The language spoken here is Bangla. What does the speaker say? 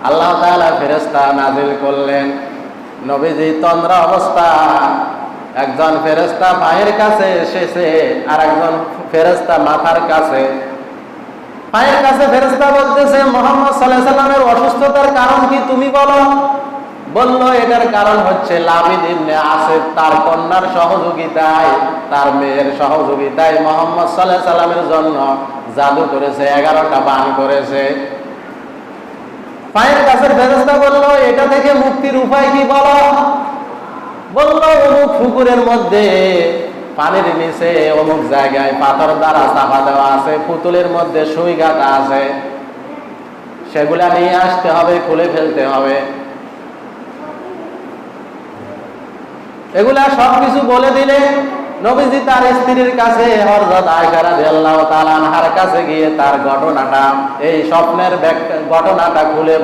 আল্লাহ তাআলা ফেরেশতা নাজিল করলেন। নবীজি তন্দ্রা অবস্থা, একজন ফেরেশতা পায়ের কাছে এসেছে আর একজন ফেরেশতা মাথার কাছে। পায়ের কাছে ফেরেশতা বলতেছে, মুহাম্মদ সাল্লাল্লাহু আলাইহি ওয়াসাল্লামের অসুস্থতার কারণ কি তুমি বলো। বলল, এটার কারণ হচ্ছে লাবিদ ইবনে আসিফ তার কন্যার সহযোগিতায়, তার মেয়ের সহযোগিতায় মুহাম্মদ সাল্লাল্লাহু আলাইহি ওয়াসাল্লামের জন্য জাদু করেছে, 11টা বান করেছে। পায়ের কাছের ফেরেশতা বলল, এটা থেকে মুক্তির উপায় কি বলো। বলল, অমুক পুকুরের মধ্যে পানির নিচে অমুক জায়গায় পাথর দ্বারা চাপা দেওয়া আছে, পুতুলের মধ্যে সুই গাঁথা আছে, সেগুলা নিয়ে আসতে হবে, খুলে ফেলতে হবে। এগুলা সবকিছু বলে দিলে নবীজি তার স্ত্রীর কাছে হযরত আয়েশা রাদিয়াল্লাহু তাআলা আনহার কাছে গিয়ে তার ঘটনাটা, এই স্বপ্নের ঘটনাটা খুলে